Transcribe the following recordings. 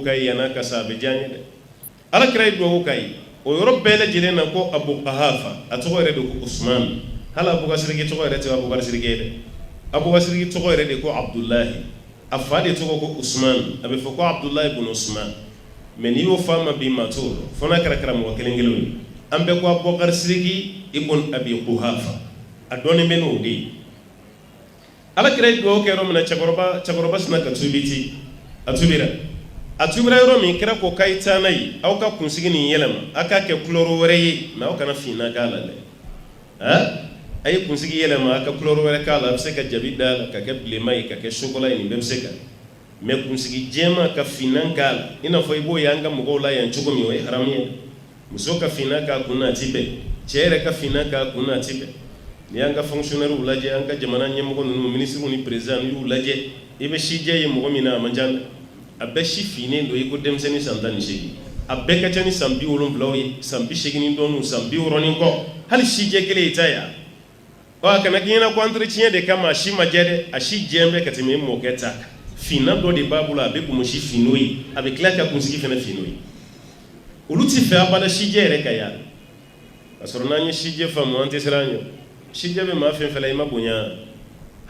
kai yana ka sabe janye de ala kira do kai o yoro bele jile na ko Abu Quhafa atogo re do ko Usman hala Abu Bakr gi togo re te Abu Bakr gi de Abu Bakr gi togo re de ko Abdullah afade togo ko Usman abe fo ko Abdullah ibn Usman men yo fama bi matur fona kara kara mo kelengelo ambe ko Abu Bakr gi ibn Abi Quhafa adoni meno di ala kira do ke ro mena chagoroba sna ka tubiti atubira yoro min kira ko kaita nai au ka kunsigi ni yelema aka ke kloro wore yi na au kana fina kala le ay kunsigi yelema aka kloro wore kala se ka jabida ka ke blemai ka ke chocolat ni bemseka me kunsigi jema ka fina kala ina fo ibo yanga mugo la yan chugo mi we haramiye muso ka fina ka kuna tibe chere ka fina ka kuna tibe ni yanga fonctionnaire ulaje yanga jamana nyemgo no ministre ni president yu ulaje ibe shije yi mugo mina manjanda abe shi fine do yiko demseni santani shegi abe kachani sambi wolon blowi sambi shegi ni donu sambi woroni ko hal shije kele itaya wa kana kina ko entretien de kama shi majede ashi jembe katime mo keta fina do de babula abe ko shi finoi abe klaka kunsiki fena finoi uluti fe abada shije re kaya asorona nyi shije famu anteseranyo shije be ma fe fela ima bunya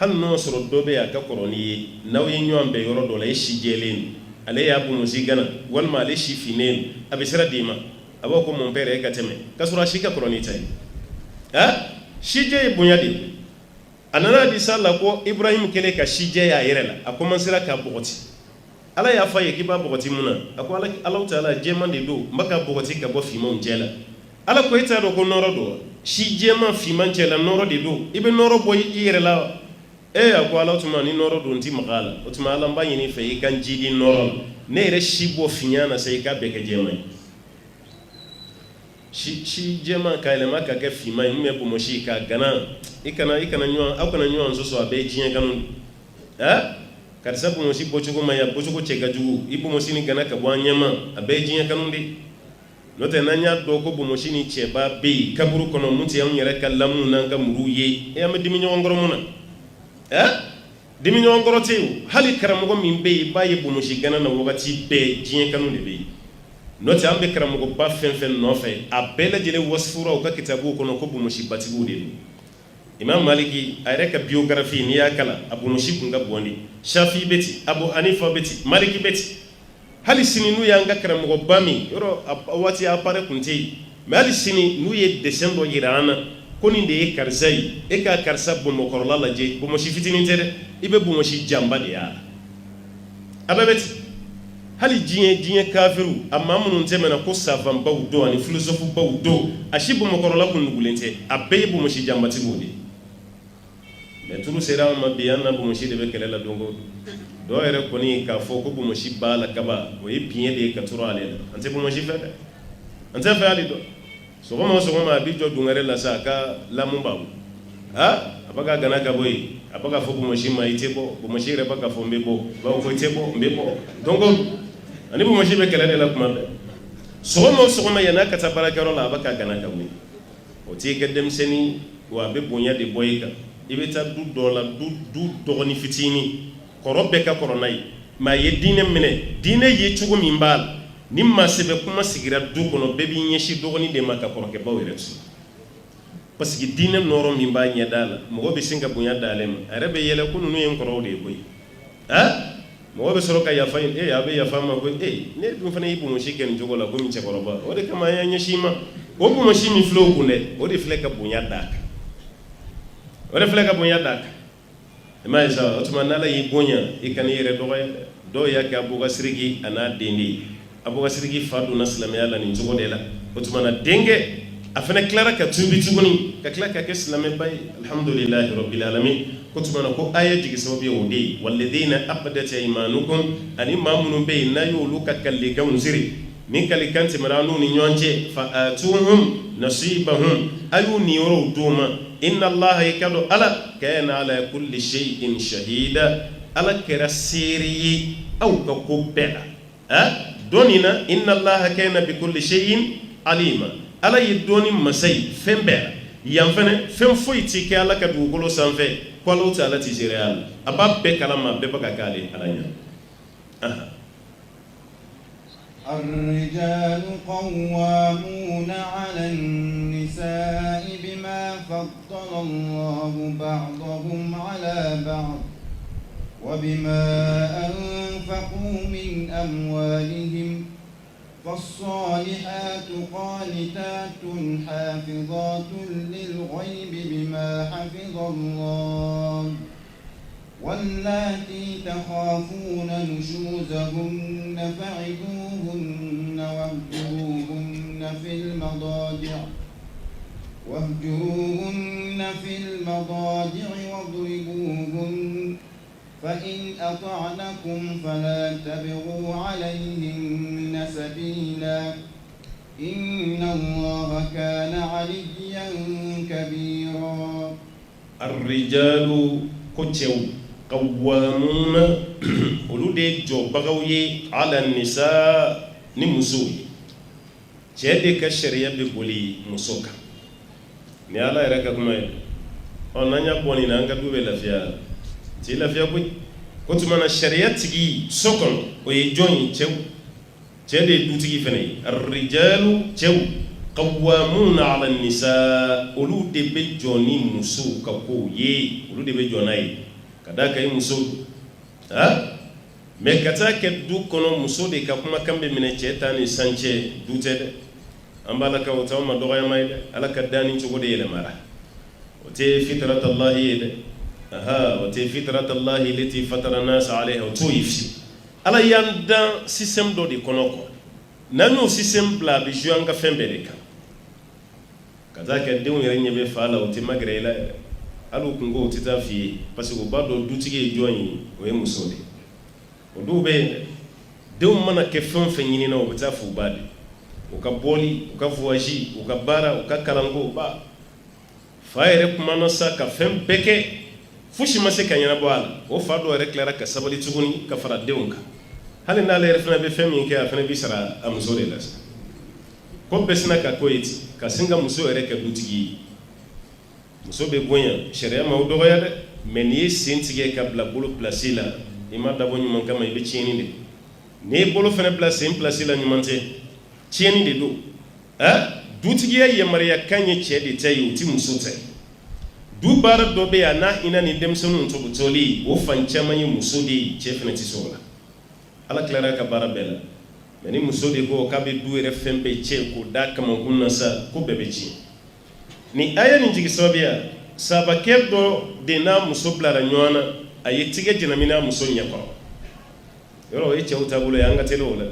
hal no soro dobe aka koroni naw yenyo ambe yoro do la shijelen ale ya bu musigana wal ma le shifinen abisira dima abo ko mon pere ka teme kasura shika koroni tay shije bunyadi anana di sala ko Ibrahim kele ka shije ya yerela akomansira ka bogoti ala ya fa yekiba bogoti muna akwala Allah taala jemande do mbaka bogoti ka bo fimo njela ala ko ita do ko noro do shije ma fimo njela noro de do ibe noro boy yerela akwala utuma ni noro do nti magala utuma ala mbanyi ni fe kan jidi noro ne re shibo finyana sai ka beke jema shi jema ka ile maka ke fima mme bo moshi ka gana ikana nyo akana nyo nsoso abe jien kanu karisa bo moshi bochugo maya bochugo chega jugu ibo moshi ni gana ka bwanyema abe jien kanu ndi note nanya do ko bo moshi ni cheba be kaburu kono muti yam yere kallamu nanga muruye e am dimi nyo ngoro muna dimi nyo ngoro tew hali karamugo mimbe baye bo moshi gana na wogati be jien kanu de be note ambe karamugo ba fen no fe abela jele wasfura o ka kitabu kono ko bo moshi batibu de Imam Maliki ayreka biographie ni yakala Abu Mushi kunga bondi Shafi beti Abu Hanifa beti Maliki beti hali sini nu yanga karamugo bami yoro wati apare kunti me hali sini nu ye December yirana koni de karzai e ka karsa bo mokorola laje bo Mushi fitini tere ibe bo Mushi jamba de ya ababeti hali jiye kafiru amma munun temena ko savan bawdo ani philosophe bawdo ashibu mokorola kunugulente abe bo Mushi jamba tibudi mais turu sera ma biyanna bo Mushi de be kelela dongo do ere koni ka foko bo Mushi bala kaba o e bien de katuro ale ante bo Mushi fede ante fa ali do so ma bi jo dungare la saka la mumbabu abaga gana ka boy abaga foko bo Mushi ma itebo bo Mushi re baga fo mbebo ba ko itebo mbebo dongo ani bo Mushi be kelela la kuma be so ma yana ka tabara karo la abaga gana ka boy o ti ke dem seni wa be bonya de boy ka ibeta du dola du dogoni fitini korobe ka koronai ma ye dine mene dine ye chugo mimbal nimma sebe kuma sigira du kono bebi nyeshi dogoni de maka koroke bawiretu parce que dine noro mimba nya dala mo be singa bunya dalem arebe yele kunu no yen koro de boy mo be soroka ya fain ya be ya fama boy ne dum fana yibu mo shiken jogo la gomi che koroba o de kama ya nyeshima o bu mo shimi flow kunde o de fleka bunya daka ore fleka bunya daka ma isa otuma nala yi bonya ikani yere do ya ka Abu Gasrigi ana dendi Abu Gasrigi fadu na islam yalla ni jogo de la otuma na denge afana clara ka tubi tugoni ka clara ka islam bay alhamdulillah rabbil alamin kutuma na ko aya jigi sababi wudi walladheena aqadat aymanukum ani mamunu bay na yulu ka kalli gawnziri min kalikanti maranu ni nyonje fa atuhum nasibahum ayuni yoro duma inna Allah yakadu ala kana ala kulli shay'in shahida ala kirasiri aw ka kubela donina inna Allah kana bi kulli shay'in alima ala yidoni masai fembera yamfane fem foiti ke ala ka dugolo sanfe ko Allah taala ti real ababbe kalama be baka kale alanya الرجال قوامون على النساء بما فضل الله بعضهم على بعض وبما أنفقوا من أموالهم فالصالحات قانتات حافظات للغيب بما حفظ الله واللاتي تخافون نشوزهن فعظوهن واهجروهن في المضاجع واضربوهن فإن أطعنكم فلا تبغوا عليهن سبيلا إن الله كان عليا كبيرا الرجال كتشو قوامون ولودي جو بغوي على النساء نمسوي جدي كشريا بقولي مسوكا نيالا يرككما أنانيا بوني نانكا دوبي لافيا تي لافيا كوي كنتمانا الشريعة تيجي سوكن ويجوني تشو جدي دوتيجي فني الرجال تشو قوامون على النساء ولودي بجوني مسوكا كوي ولودي بجوناي kadaka yi muso me kata ke du kono muso de ka kuma kambe mine cheta ni sanche dute de ambala ka wata ma doga mai de ala ka dani chugo de yele mara ote fitrat allah yele ote fitrat allah lati fatara nas alaiha to yifsi ala yanda system do de kono ko nanu system bla bi juanga fembe de ka kadaka de un yere nyebe fala ote magrela alu kungo tita fi parce que bado dutige joyi o musode o dube de mana ke fon fenyini na o bita fu bade o ka boli o ka voyager o ka bara o ka kalango ba faire kuma no sa ka fem beke fushi mase kanyana boala o fado reclara ka sabali tuguni ka fara deunka halin na le refna be fem yinke afana bi sara amsode las ko besna ka koiti ka singa muso ere ka dutigi muso be bonya sharia ma do ya de men yi sentige ka bla bolo placer la ima dabo nyuma kama ibe chieni de ne bolo fene placer la nyumante chieni de do dutigi ya mariya kanye che de tayi uti muso tay du bara do be ana ina ni dem sonu to butoli wo fancha manyi muso de che fene ti sola ala clara ka bara bela meni muso de ko ka be duere fembe che ko da kama kunna sa ko bebe chi ni aya ni jigi sabia sabaker do de na muso blara nyona ayi tige jinamina muso nyako yoro e cheuta bulo yanga telo wala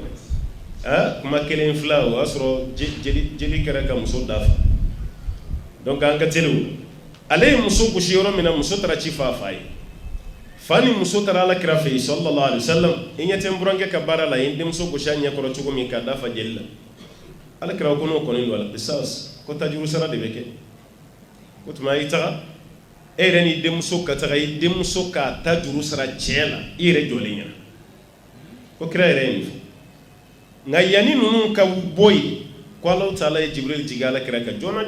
kuma kelen flaw asro jeli kara ka muso dafa donc anga telo ale muso kushi yoro mina muso tara chi fa fai fani muso tara la krafi sallallahu alaihi wasallam inyate mburange ka bara la inde muso kushanya koro chugo mi ka dafa jella ala kraw kono kono wala bisas ko tajuru sara de beke kutuma ita ereni demso ka taga demso ka tajuru sara chela ire jolinya ko krere ngayani nunu ka boy ko Allah taala jibril jigala kira ka jona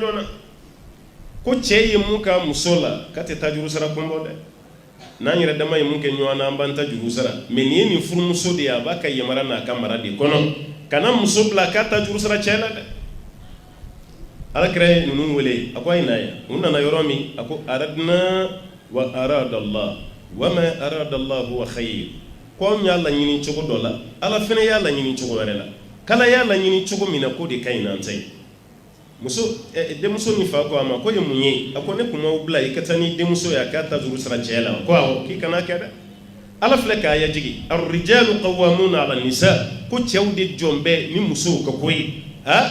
ko cheye muka musola kate tajuru sara kombo de nanyira dama yimunke nywana ambanta juru sara meni ni furu muso de abaka yamara na kamara de kono kana muso bla ka tajuru sara chela de ala kire nunu wele akwai naya unna na yoromi ako aradna wa arada Allah wama arada Allah huwa khayr ko mi alla nyini chugo dola ala fene ya alla nyini chugo werela kala ya alla nyini chugo mina ko de kaina ntai muso de muso ni fa ko ama ko yemunye ako ne kuma ubla ikatani de muso ya kata zuru sara chela ko awo ki kana kada ala fleka ya jigi ar-rijalu qawwamuna 'ala an-nisa ko chewde jombe ni muso ko koyi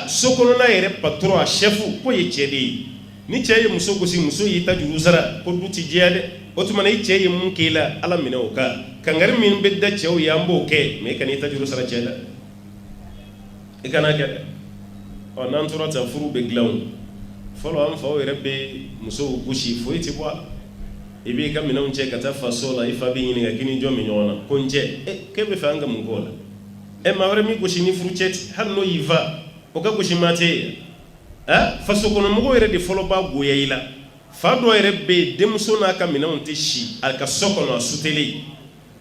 sokono na yere patron a chefu ko ye chede ni cheye muso ko si muso yi tajuru sara ko duti jede otumana yi cheye mun kila ala mina oka kangar min bedda chew yambo ke me kan yi tajuru sara cheda e kana ke o nan tura ta furu be glaw folo am fa yere be muso gushi fo iti bo ibe kam mina unche kata fasola ifa bi ni ngakini jomi nyona ko nje kebe fa anga mun kola mawre mi gushi ni furu chet har no yiva oka kushimate faso kono mugo yere de folo ba goyela fa do yere be demso na ka mina onte shi al ka sokono asuteli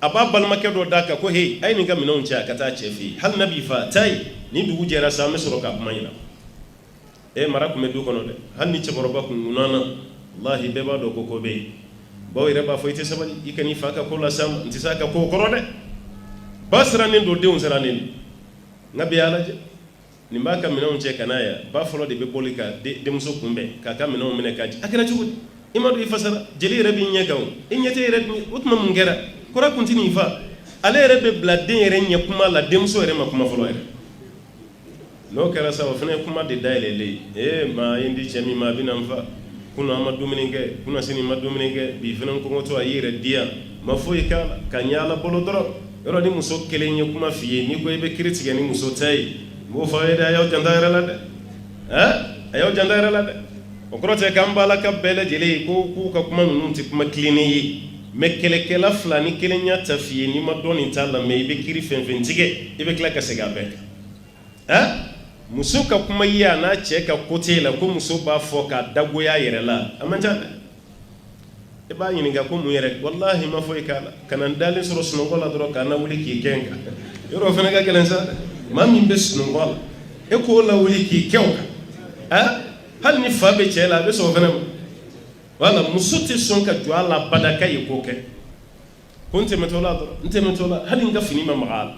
aba balmakɛ dɔ da ka ko he ay ni ka minɛnw cɛ ka taa cɛ fɛ hali nabi fa tayi ni dugu jɛra sa an bɛ sɔrɔ ka kuma ɲina mara tun bɛ du kɔnɔ dɛ hali ni cɛkɔrɔba kun gunana wallahi bɛɛ b'a dɔn ko bɛ yen baw yɛrɛ b'a fɔ i tɛ sabali i ka n'i fa ka ko las'a ma n tɛ se a ka ko kɔrɔ dɛ ba sirannen don denw sirannen don nka bi y'a lajɛ nin b'a ka minɛnw cɛ ka n'a yan ba fɔlɔ de bɛ boli ka denmuso kunbɛn k'a ka minɛnw minɛ k'a di a kɛra cogo di i ma don i fasara jeli yɛrɛ b'i ɲɛ kan o i ɲɛ tɛ yɛrɛ o tuma mun kɛra kɔrɔ kun tɛ nin fa ale yɛrɛ bɛ bila den yɛrɛ ɲɛ kuma la denmuso yɛrɛ ma kuma fɔlɔ yɛrɛ n'o kɛra sa o fana ye kuma de dayɛlɛlen maa i di cɛ min ma a bɛ na n fa kunun an ma dumuni kɛ kunun sini ma dumuni kɛ bi fana kɔngɔtɔ a y'i yɛrɛ di yan ma foyi k'a la ka ɲɛ ala bolo dɔrɔn yɔrɔ ni muso kelen ye kuma f'i ye n'i ko i bɛ kiri tigɛ ni muso ta ye n b'o fɔ a ye dɛ a y'aw janta yɛrɛ la dɛ a y'aw janta yɛrɛ la dɛ o kɔrɔ tɛ k'an b'a la ka bɛɛ lajɛlen ye ko k'u ka kuma ninnu tɛ kuma tilennen ye mɛ kɛlɛkɛla fila ni kelen y'a ta f'i ye n'i ma dɔn nin t'a la mɛ i bɛ kiri fɛn fɛn tigɛ i bɛ tila ka segin a bɛɛ kan muso ka kuma ye a n'a cɛ ka côté la ko muso b'a fɔ k'a dagoya a yɛrɛ la a man ca dɛ i b'a ɲininka ko mun yɛrɛ wallahi ma foyi k'a la ka na n dalen sɔrɔ sunɔgɔ la dɔrɔn k'a lawuli k'i kɛ n kan yɔrɔ o fana ka gɛlɛn sa dɛ maa min bɛ sunɔgɔ la e k'o lawuli k'i kɛ o kan hali ni fa bɛ cɛ la a bɛ sɔn o fana ma wala muso tɛ sɔn ka jɔ a la bada k'a ye ko kɛ ko n tɛmɛtɔ la dɔrɔn n tɛmɛtɔ la hali n ka fini ma maga a la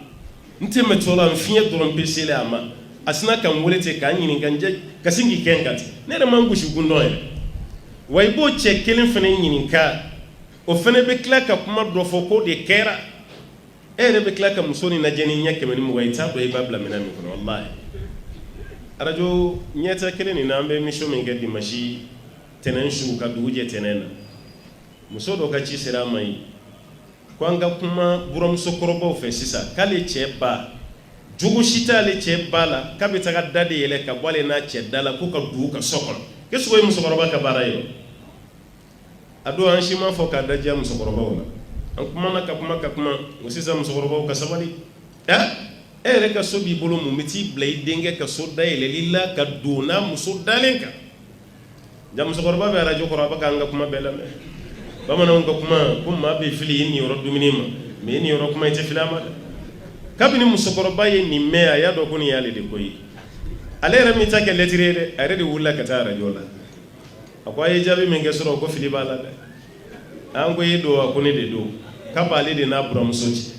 n tɛmɛtɔ la n fiɲɛ dɔrɔn bɛ seli a ma a sina ka n wele ten k'a ɲininka n jɛ ka sin k'i kɛ n kan ten ne yɛrɛ ma n gosi gundɔn yɛrɛ wa i b'o cɛ kelen fana ɲininka o fana bɛ tila ka kuma dɔ fɔ k'o de kɛra e yɛrɛ bɛ tila ka muso ni lajɛ ni ɲɛ 120 i t'a dɔn i b'a bila minɛn min kɔnɔ wallahi arajo ɲɛta kelen nin na an bɛ émission min kɛ dimanche tɛnɛn su ka dugu jɛ tɛnɛn na muso dɔ ka ci sera a ma yen ko an ka kuma buramusokɔrɔbaw fɛ sisan k'ale cɛ ba jogo si t'ale cɛ ba la k'a bɛ taga da de yɛlɛ ka bɔ ale n'a cɛ da la k'u ka dugu ka so kɔnɔ qu'est-ce que o ye musokɔrɔba ka baara ye a don an si ma fɔ k'a dajiya musokɔrɔbaw la an kumana ka kuma o sisan musokɔrɔbaw ka sabali e yɛrɛ ka so b'i bolo mun bɛ t'i bila i denkɛ ka so dayɛlɛli la ka don n'a muso dalen kan ja musokɔrɔba bɛ arajo kɔrɔ a bɛ k'an ka kuma bɛɛ lamɛn bamananw ka kuma ko maa bɛ fili i niyɔrɔ dumuni ma mais i niyɔrɔ kuma i tɛ fili a ma dɛ kabini musokɔrɔba ye nin mɛn a y'a dɔn ko nin y'ale de ko ye ale yɛrɛ min ta kɛ lɛtiri ye dɛ a yɛrɛ de wulila ka taa arajo la a ko a ye jaabi min kɛ sɔrɔ ko fili b'a la dɛ an ko e don a ko ne de don k'a b'ale de n'a buramuso ci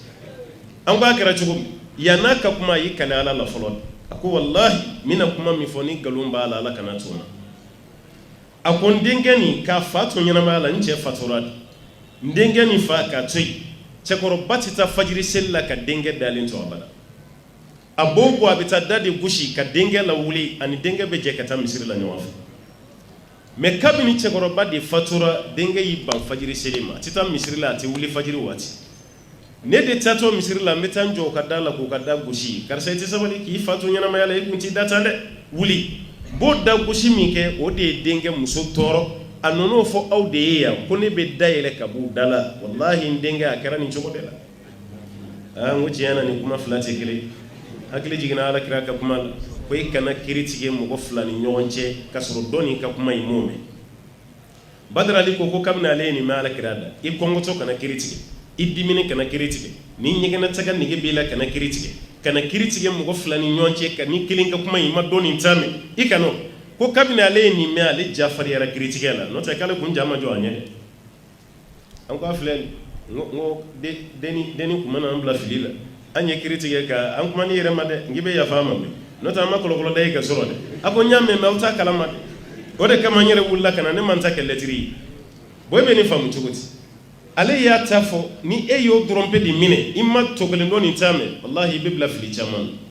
an ko a kɛra cogo min yann'a ka kuma a y'i kale ala la fɔlɔ a ko wallahi n bɛna kuma min fɔ ni nkalon b'a la ala kana to n na a ko n denkɛ nin k'a fa to ɲɛnamaya la n cɛ fatura de n denkɛ nin fa k'a to yen cɛkɔrɔba tɛ taa fajiri seli la ka denkɛ dalen to abada a b'o bɔ a bɛ taa da de gosi ka denkɛ lawuli ani denkɛ bɛ jɛ ka taa misiri la ɲɔgɔn fɛ mais kabini cɛkɔrɔba de fatura denkɛ y'i ban fajiri seli ma a tɛ taa misiri la a tɛ wuli fajiri waati ne de taatɔ misiri la n bɛ taa n jɔ ka da la k'o ka da gosi karisa i tɛ sabali k'i fa to ɲɛnamaya la i kun t'i da tan dɛ wuli b'o da gosi min kɛ o de ye denkɛ muso tɔɔrɔ a nana o fɔ aw de ye yan ko ne bɛ da yɛlɛ ka b'u da la wallahi n denkɛ a kɛra nin cogo de la n ko tiɲɛ na nin kuma fila tɛ kelen hakili jiginna alakira ka kuma la ko i kana kiri tigɛ mɔgɔ fila ni ɲɔgɔn cɛ ka sɔrɔ dɔ nin ka kuma i m'o mɛn badara ali ko kabini ale ye nin mɛn alakira da i kɔngɔtɔ kana kiri tigɛ i dimini kana kiri tigɛ ni ɲɛgɛnɛ taga nege b'i la kana kiri tigɛ kana kiri tigɛ mɔgɔ fila ni ɲɔgɔn cɛ ka ni kelen ka kuma i ma dɔ nin ta mɛn i kana ko kabini ale ye nin mɛn ale jafariyara kiri tigɛ la n'o tɛ k'ale kun ja ma jɔ a ɲɛ dɛ an ko a filɛ n ko denni kun mana an bila fili la an ye kiri tigɛ ka an kuma ni yɛrɛ ma dɛ n k'i bɛ yafa ma mɛn n'o tɛ an ma kɔlɔkɔlɔ da i ka sɔrɔ dɛ a ko n y'a mɛn mɛ aw t'a kalama dɛ o de kama n yɛrɛ wulila ka na ne man ta kɛ lɛtiri ye bon e bɛ nin faamu cogo di ale y'a ta fɔ ni e y'o dɔrɔn pe de minɛ i ma tɔ kelen dɔ nin ta mɛn wallahi i bɛ bila fili caman na